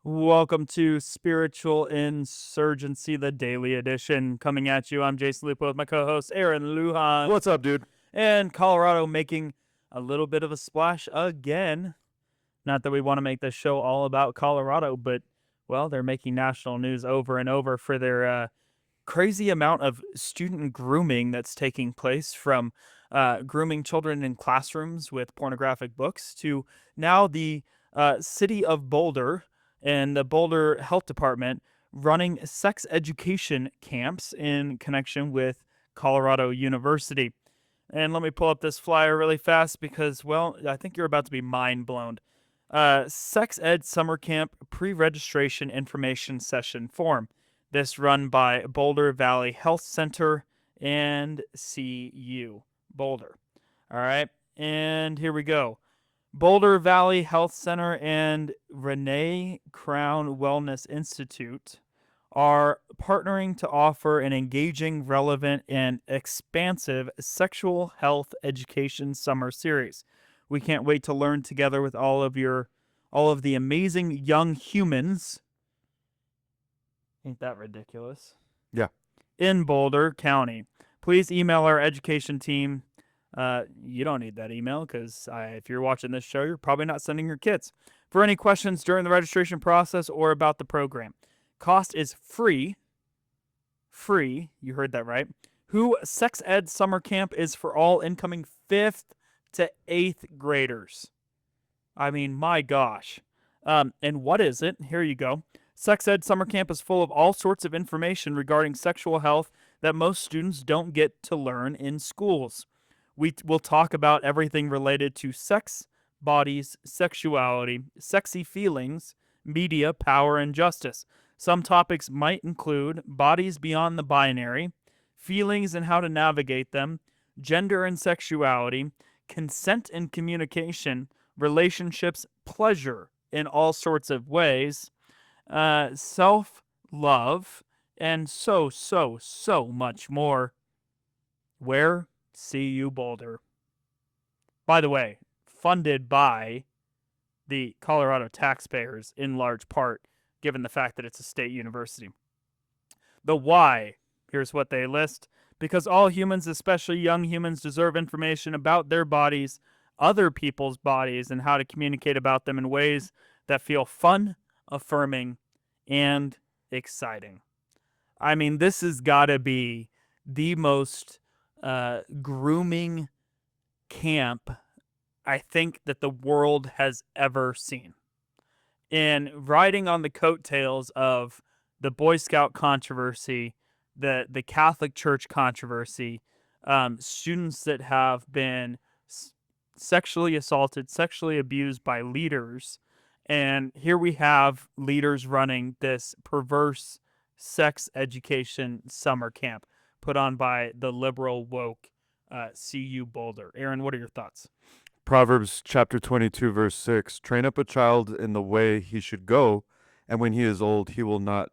Welcome to Spiritual Insurgency, the daily edition. Coming at you, I'm Jason Lupo with my co-host Aaron Lujan. What's up, dude? And Colorado making a little bit of a splash again. Not that we want to make this show all about Colorado, but, well, they're making national news over and over for their crazy amount of student grooming that's taking place, from grooming children in classrooms with pornographic books to now the city of Boulder and the Boulder Health Department running sex education camps in connection with Colorado University. And let me pull up this flyer really fast because, well, I think you're about to be mind blown. Sex Ed Summer Camp Pre-Registration Information Session Form. This run by Boulder Valley Health Center and CU Boulder. All right, and here we go. Boulder Valley Health Center and Renee Crown Wellness Institute are partnering to offer an engaging, relevant, and expansive sexual health education summer series. We can't wait to learn together with all of the amazing young humans. Ain't that ridiculous? Yeah. In Boulder County. Please email our education team. You don't need that email because if you're watching this show, you're probably not sending your kids. For any questions during the registration process or about the program. Cost is free. Free, you heard that right. Who Sex Ed Summer Camp is for all incoming 5th to 8th graders. I mean, my gosh. And what is it? Here you go. Sex Ed Summer Camp is full of all sorts of information regarding sexual health that most students don't get to learn in schools. We will talk about everything related to sex, bodies, sexuality, sexy feelings, media, power, and justice. Some topics might include bodies beyond the binary, feelings and how to navigate them, gender and sexuality, consent and communication, relationships, pleasure in all sorts of ways, self-love, and so much more. Where? CU Boulder. By the way, funded by the Colorado taxpayers in large part, given the fact that it's a state university. The why. Here's what they list. Because all humans, especially young humans, deserve information about their bodies, other people's bodies, and how to communicate about them in ways that feel fun, affirming, and exciting. I mean, this has got to be the most grooming camp I think that the world has ever seen. And riding on the coattails of the Boy Scout controversy, the Catholic Church controversy, students that have been sexually assaulted, sexually abused by leaders. And here we have leaders running this perverse sex education summer camp put on by the liberal woke CU Boulder. Aaron, what are your thoughts? Proverbs chapter 22, verse 6. Train up a child in the way he should go, and when he is old, he will not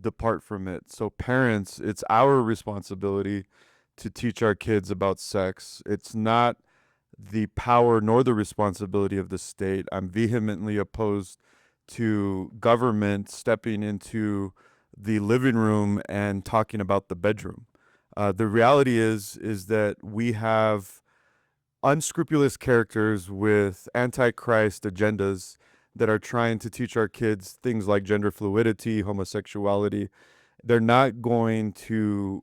depart from it. So, parents, it's our responsibility to teach our kids about sex. It's not the power nor the responsibility of the state. I'm vehemently opposed to government stepping into the living room and talking about the bedroom. The reality is that we have unscrupulous characters with antichrist agendas that are trying to teach our kids things like gender fluidity, homosexuality. They're not going to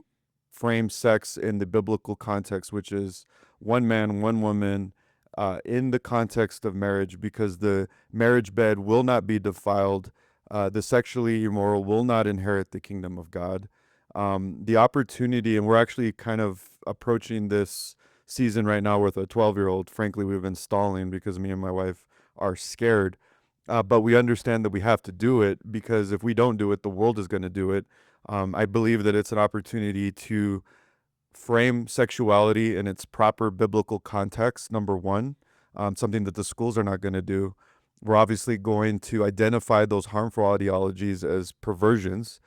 frame sex in the biblical context, which is one man, one woman, in the context of marriage, because the marriage bed will not be defiled. The sexually immoral will not inherit the kingdom of God. The opportunity, and we're actually kind of approaching this season right now with a 12-year-old. Frankly, we've been stalling because me and my wife are scared. But we understand that we have to do it, because if we don't do it, the world is going to do it. I believe that it's an opportunity to frame sexuality in its proper biblical context, number one, something that the schools are not going to do. We're obviously going to identify those harmful ideologies as perversions,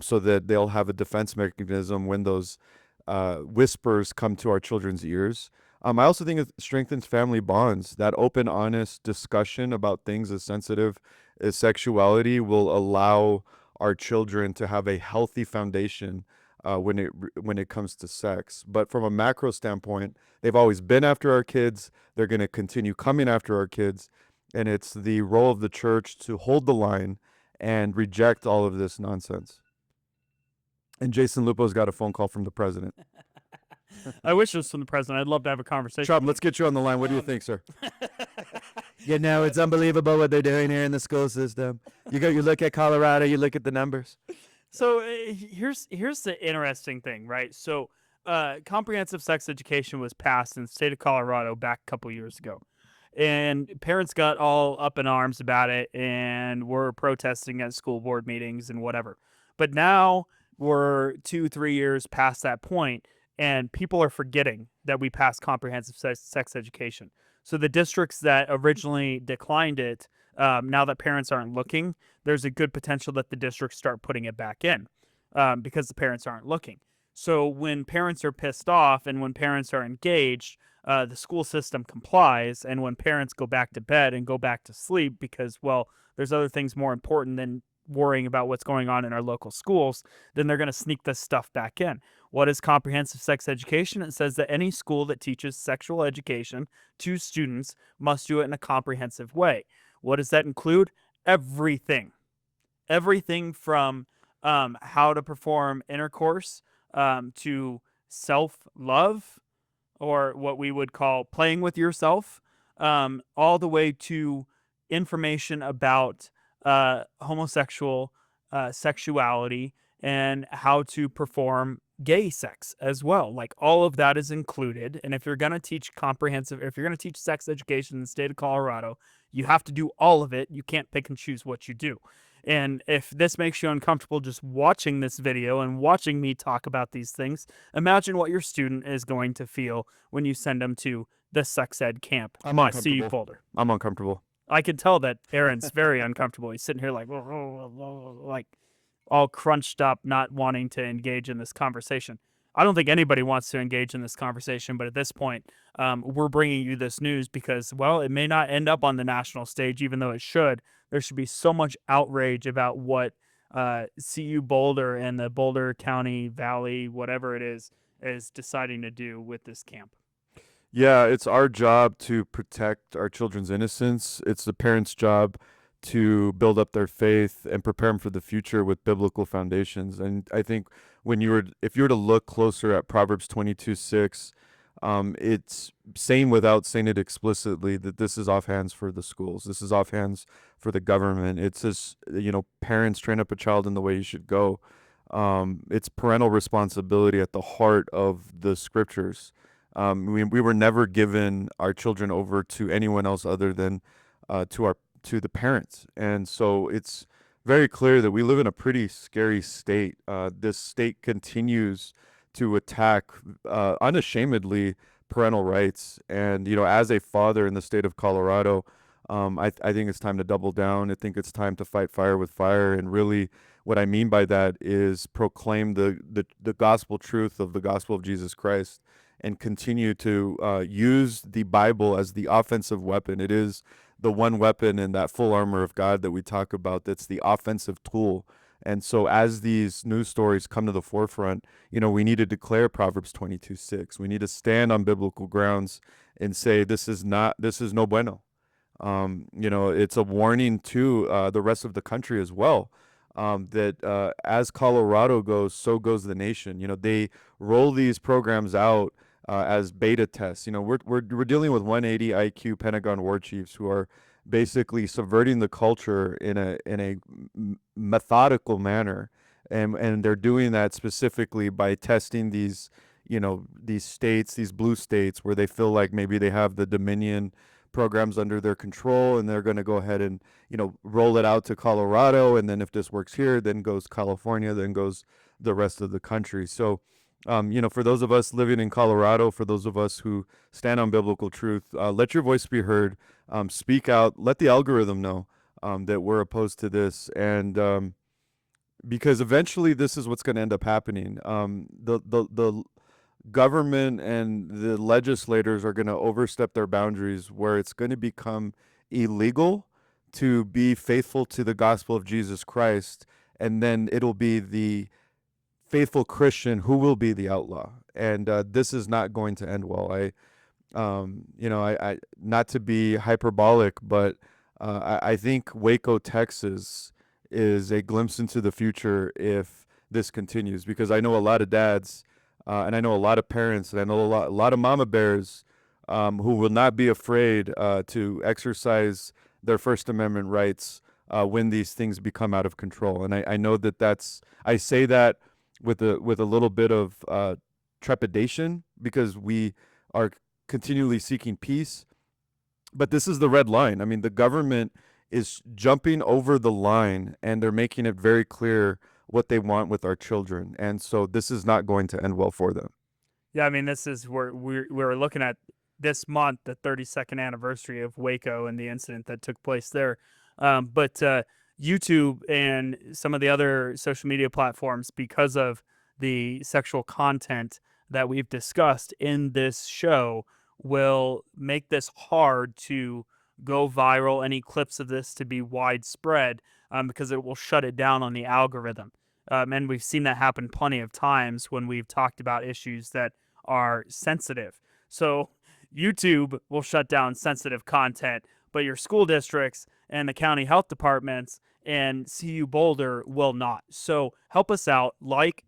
so that they'll have a defense mechanism when those whispers come to our children's ears. I also think it strengthens family bonds. That open, honest discussion about things as sensitive as sexuality will allow our children to have a healthy foundation when it comes to sex. But from a macro standpoint, they've always been after our kids. They're going to continue coming after our kids, and it's the role of the church to hold the line and reject all of this nonsense. And Jason Lupo's got a phone call from the president. I wish it was from the president. I'd love to have a conversation. Trump, let's get you on the line. What do you think, sir? Yeah, no, it's unbelievable what they're doing here in the school system. You look at Colorado, you look at the numbers. So here's the interesting thing, right? So comprehensive sex education was passed in the state of Colorado back a couple years ago. And parents got all up in arms about it and were protesting at school board meetings and whatever. But now we're 2-3 years past that point, and people are forgetting that we passed comprehensive sex education. So the districts that originally declined it, now that parents aren't looking, there's a good potential that the districts start putting it back in because the parents aren't looking. So when parents are pissed off and when parents are engaged, the school system complies. And when parents go back to bed and go back to sleep because, well, there's other things more important than worrying about what's going on in our local schools, then they're going to sneak this stuff back in. What is comprehensive sex education? It says that any school that teaches sexual education to students must do it in a comprehensive way. What does that include? Everything. Everything from how to perform intercourse to self-love, or what we would call playing with yourself, all the way to information about homosexual sexuality and how to perform gay sex as well. Like all of that is included. And if you're going to teach if you're going to teach sex education in the state of Colorado, you have to do all of it. You can't pick and choose what you do. And if this makes you uncomfortable just watching this video and watching me talk about these things, imagine what your student is going to feel when you send them to the sex ed camp. I'm I see you, uncomfortable. Boulder. I'm uncomfortable. I can tell that Aaron's very uncomfortable. He's sitting here like all crunched up, not wanting to engage in this conversation. I don't think anybody wants to engage in this conversation, but at this point, we're bringing you this news because, well, it may not end up on the national stage, even though it should. There should be so much outrage about what CU Boulder and the Boulder County Valley, whatever it is deciding to do with this camp. Yeah, it's our job to protect our children's innocence. It's the parents' job to build up their faith and prepare them for the future with biblical foundations. And I think if you were to look closer at Proverbs 22:6, it's saying without saying it explicitly that this is off hands for the schools. This is off hands for the government. It says, parents, train up a child in the way you should go. It's parental responsibility at the heart of the scriptures. We were never given our children over to anyone else other than to the parents. And so it's very clear that we live in a pretty scary state. This state continues to attack unashamedly parental rights. And, as a father in the state of Colorado, I think it's time to double down. I think it's time to fight fire with fire. And really, what I mean by that is proclaim the gospel truth of the gospel of Jesus Christ and continue to use the Bible as the offensive weapon. It is the one weapon in that full armor of God that we talk about that's the offensive tool. And so as these news stories come to the forefront, we need to declare Proverbs 22:6. We need to stand on biblical grounds and say this is no bueno. It's a warning to the rest of the country as well. That as Colorado goes, so goes the nation. They roll these programs out as beta tests. We're dealing with 180 IQ Pentagon war chiefs who are basically subverting the culture in a methodical manner, and they're doing that specifically by testing these states, these blue states, where they feel like maybe they have the Dominion programs under their control, and they're going to go ahead and roll it out to Colorado, and then if this works here, then goes California, then goes the rest of the country. So for those of us living in Colorado, for those of us who stand on biblical truth, let your voice be heard. Speak out. Let the algorithm know that we're opposed to this, and because eventually this is what's going to end up happening. The government and the legislators are going to overstep their boundaries where it's going to become illegal to be faithful to the gospel of Jesus Christ, and then it'll be the faithful Christian who will be the outlaw. And this is not going to end well. I not to be hyperbolic, but I think Waco, Texas, is a glimpse into the future if this continues. Because I know a lot of dads, and I know a lot of parents, and I know a lot of mama bears who will not be afraid to exercise their First Amendment rights when these things become out of control. And I know I say that with a little bit of trepidation, because we are continually seeking peace. But this is the red line. I mean, the government is jumping over the line, and they're making it very clear what they want with our children. And so this is not going to end well for them. Yeah, I mean, this is where we're looking at this month, the 32nd anniversary of Waco and the incident that took place there. But YouTube and some of the other social media platforms, because of the sexual content that we've discussed in this show, will make this hard to go viral, any clips of this to be widespread, because it will shut it down on the algorithm. And we've seen that happen plenty of times when we've talked about issues that are sensitive. So YouTube will shut down sensitive content, but your school districts and the county health departments and CU Boulder will not. So help us out,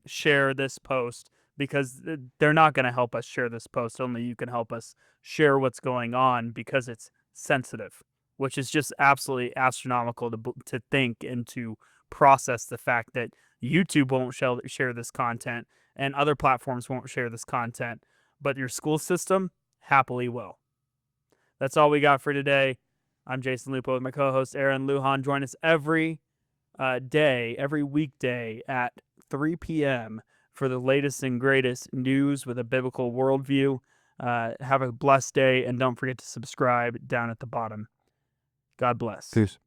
share this post, because they're not going to help us share this post. Only you can help us share what's going on, because it's sensitive, which is just absolutely astronomical to think and to process the fact that YouTube won't share this content and other platforms won't share this content, but your school system happily will. That's all we got for today. I'm Jason Lupo with my co-host Aaron Lujan. Join us every weekday at 3 p.m. for the latest and greatest news with a biblical worldview. Have a blessed day, and don't forget to subscribe down at the bottom. God bless. Peace.